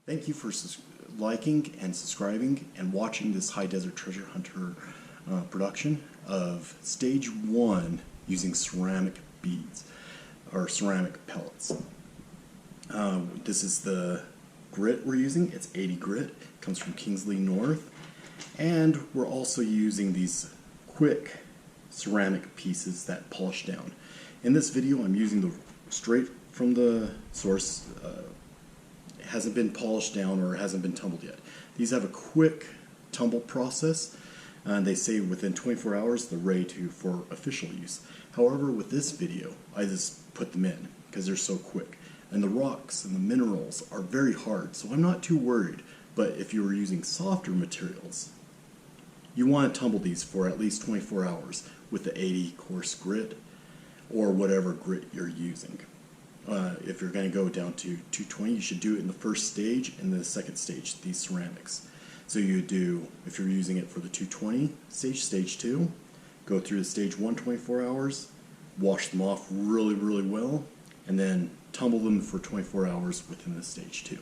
Thank you for liking and subscribing and watching this High Desert Treasure Hunter production of Stage 1 using ceramic beads, or ceramic pellets. This is the grit we're using. It's 80 grit. It comes from Kingsley North. And we're also using these quick ceramic pieces that polish down. In this video I'm using the straight from the source. It hasn't been polished down or hasn't been tumbled yet. These have a quick tumble process, and they say within 24 hours they're ready for official use. However, with this video I just put them in because they're so quick. And the rocks and the minerals are very hard, so I'm not too worried. But if you were using softer materials, you want to tumble these for at least 24 hours with the 80 coarse grit or whatever grit you're using. If you're going to go down to 220, you should do it in the first stage and the second stage, these ceramics. So you do, if you're using it for the 220 stage, stage 2, go through the stage 1 24 hours, wash them off really well, and then tumble them for 24 hours within the stage 2.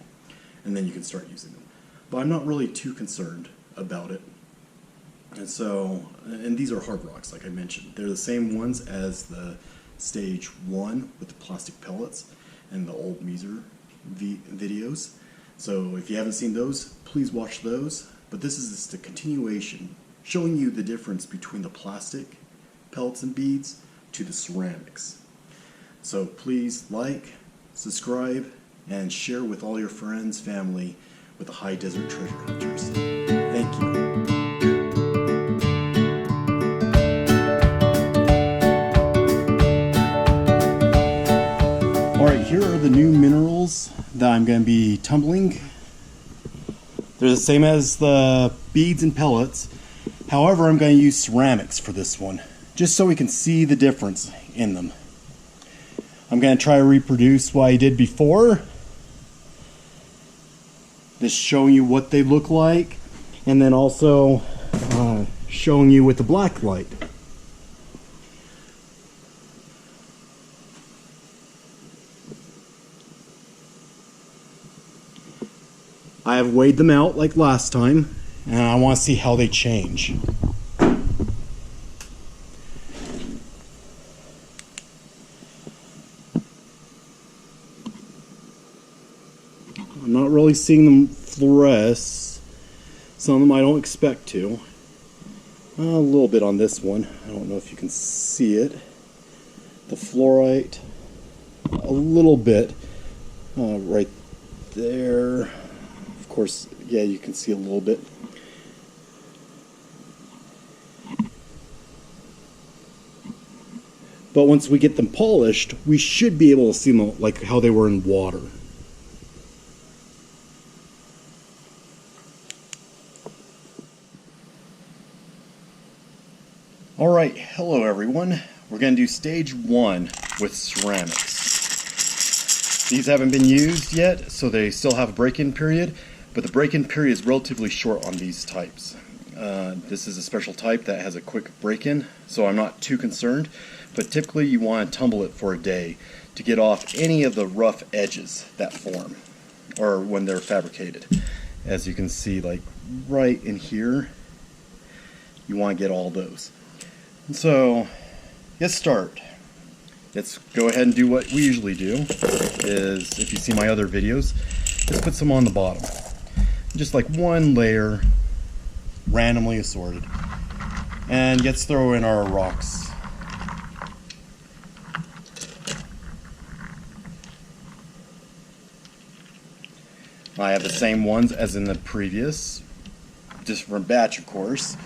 And then you can start using them. But I'm not really too concerned about it. And so, and these are hard rocks, like I mentioned. They're the same ones as the stage 1 with the plastic pellets and the old Meeser videos. So if you haven't seen those, please watch those. But this is just a continuation, showing you the difference between the plastic pellets and beads to the ceramics. So please like, subscribe, and share with all your friends, family, with the High Desert Treasure Hunters. Thank you. Alright, here are the new minerals that I'm going to be tumbling. They're the same as the beads and pellets. However, I'm going to use ceramics for this one, just so we can see the difference in them. I'm going to try to reproduce what I did before. Just showing you what they look like, and then also showing you with the black light. I have weighed them out like last time, and I want to see how they change. I'm not really seeing them fluoresce. Some of them I don't expect to. A little bit on this one. I don't know if you can see it. The fluorite, a little bit right there. Of course, yeah, you can see a little bit. But once we get them polished, we should be able to see them like how they were in water. Alright, hello everyone. We're going to do stage 1 with ceramics. These haven't been used yet, so they still have a break-in period, but the break-in period is relatively short on these types. This is a special type that has a quick break-in, so I'm not too concerned, but typically you want to tumble it for a day to get off any of the rough edges that form, or when they're fabricated. As you can see, like right in here, you want to get all those. So, let's start. Let's go ahead and do what we usually do, is, if you see my other videos, let's put some on the bottom. Just like one layer, randomly assorted. And let's throw in our rocks. I have the same ones as in the previous, different batch of course,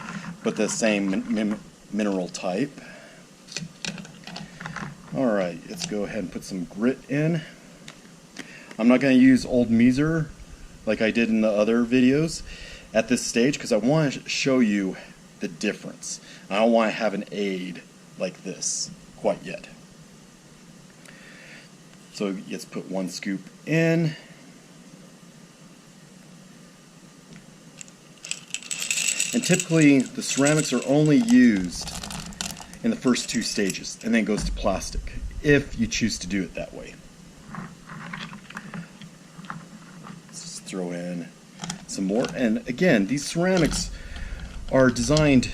but the same mineral type. Alright, let's go ahead and put some grit in. I'm not going to use old Meeser like I did in the other videos at this stage because I want to show you the difference. I don't want to have an aid like this quite yet. So let's put one scoop in. And typically the ceramics are only used in the first 2 stages and then it goes to plastic if you choose to do it that way. throw in some more. And again, these ceramics are designed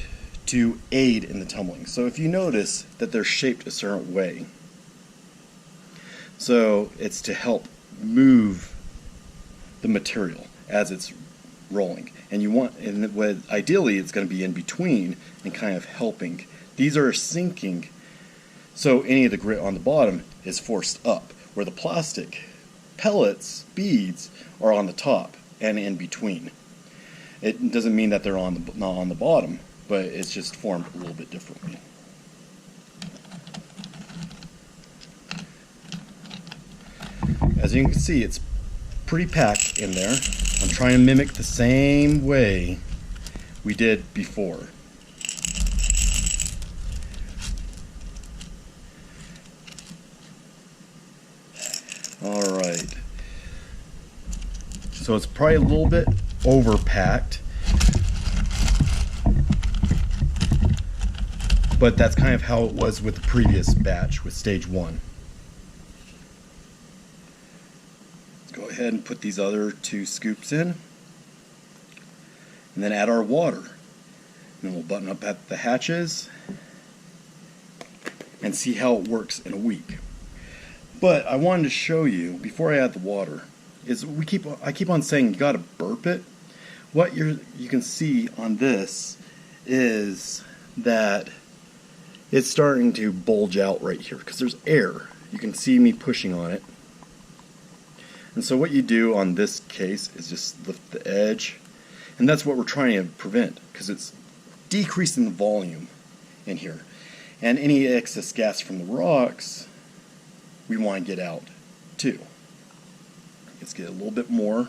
to aid in the tumbling. So if you notice that they're shaped a certain way, so it's to help move the material as it's rolling. And you want, and ideally it's going to be in between and kind of helping. These are sinking, so any of the grit on the bottom is forced up, where the plastic pellets, beads, are on the top and in between. It doesn't mean that they're not on the bottom, but it's just formed a little bit differently. As you can see, it's pretty packed in there. I'm trying to mimic the same way we did before. Alright. So it's probably a little bit overpacked, but that's kind of how it was with the previous batch with stage 1. Let's go ahead and put these other 2 scoops in, and then add our water. And then we'll button up at the hatches and see how it works in a week. But I wanted to show you, before I add the water, is I keep on saying you gotta burp it. What you can see on this is that it's starting to bulge out right here because there's air. You can see me pushing on it. And so what you do on this case is just lift the edge, and that's what we're trying to prevent, because it's decreasing the volume in here. And any excess gas from the rocks we want to get out too. Let's get a little bit more.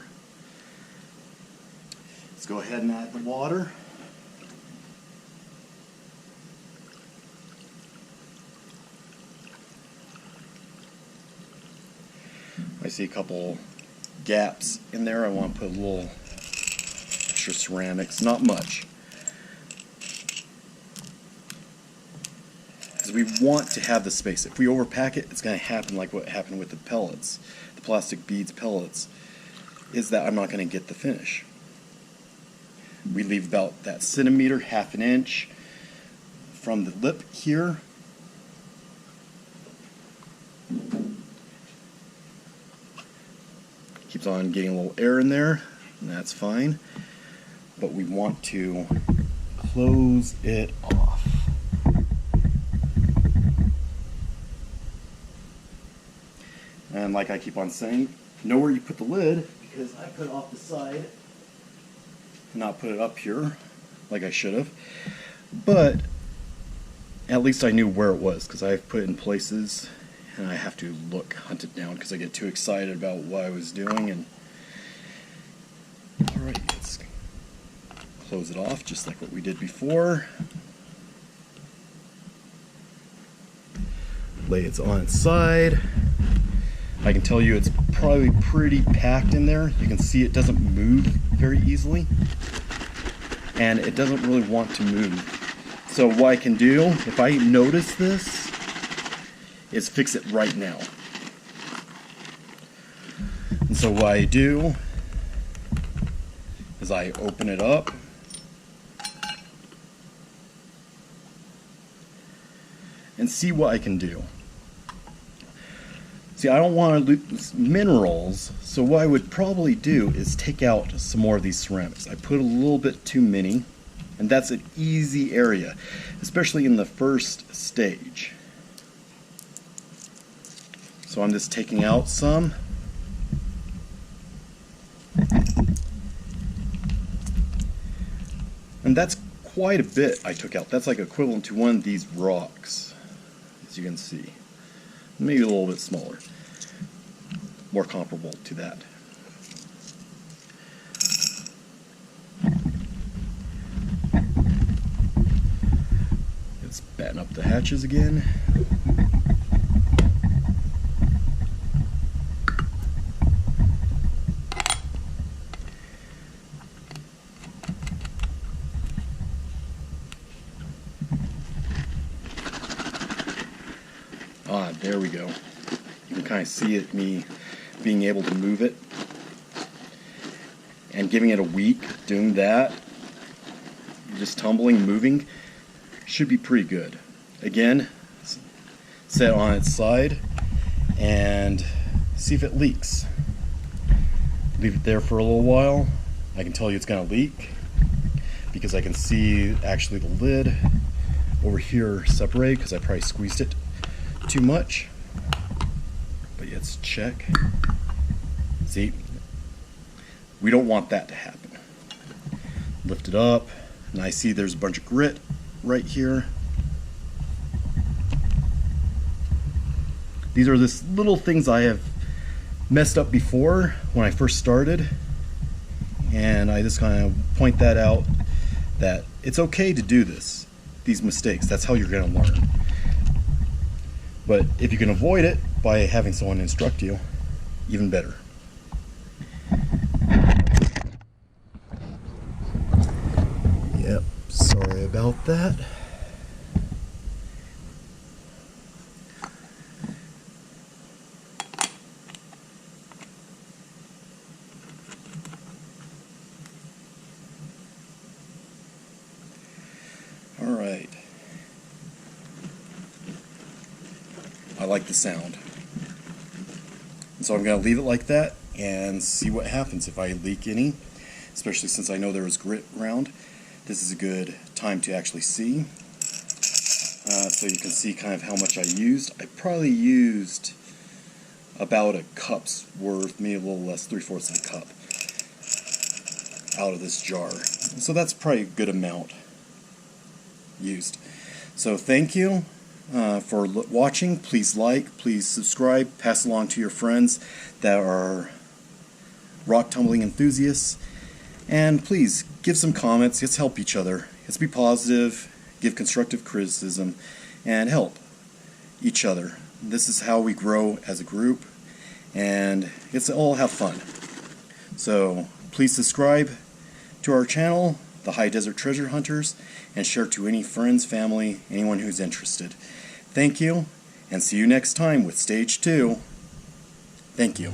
Let's go ahead and add the water. I see a couple gaps in there. I want to put a little extra ceramics, not much. Because we want to have the space. If we overpack it, it's going to happen like what happened with the pellets, the plastic beads pellets, is that I'm not going to get the finish. We leave about that centimeter, half an inch from the lip here. Keeps on getting a little air in there, and that's fine. But we want to close it off. And like I keep on saying, know where you put the lid, because I put it off the side, not put it up here like I should have. But at least I knew where it was, because I've put it in places and I have to hunt it down because I get too excited about what I was doing. And alright, let's close it off just like what we did before. Lay it on its side. I can tell you it's probably pretty packed in there. You can see it doesn't move very easily, and it doesn't really want to move. So what I can do, if I notice this, is fix it right now. And so what I do is I open it up, and see what I can do. See, I don't want to lose minerals, so what I would probably do is take out some more of these ceramics. I put a little bit too many, and that's an easy area, especially in the first stage. So I'm just taking out some. And that's quite a bit I took out. That's like equivalent to one of these rocks, as you can see. Maybe a little bit smaller. More comparable to that. Let's batten up the hatches again. There we go. You can kind of see it, me being able to move it. and giving it a week, doing that, just tumbling, moving, should be pretty good. Again, set it on its side and see if it leaks. Leave it there for a little while. I can tell you it's going to leak because I can see actually the lid over here separate because I probably squeezed it too much. But let's check. See, we don't want that to happen. Lift it up, and I see there's a bunch of grit right here. These are just little things I have messed up before when I first started, and I just kind of point that out, that it's okay to do these mistakes. That's how you're going to learn. But if you can avoid it by having someone instruct you, even better. Yep, sorry about that. All right. I like the sound. So I'm going to leave it like that and see what happens if I leak any, especially since I know there was grit around. This is a good time to actually see. So you can see kind of how much I used. I probably used about a cup's worth, maybe a little less, 3/4 of a cup out of this jar. So that's probably a good amount used. So thank you for watching. Please like, please subscribe, pass along to your friends that are rock tumbling enthusiasts, and please give some comments. Let's help each other. Let's be positive, give constructive criticism, and help each other. This is how we grow as a group, and let's all have fun. So please subscribe to our channel, the High Desert Treasure Hunters, and share to any friends, family, anyone who's interested. Thank you, and see you next time with Stage 2. Thank you.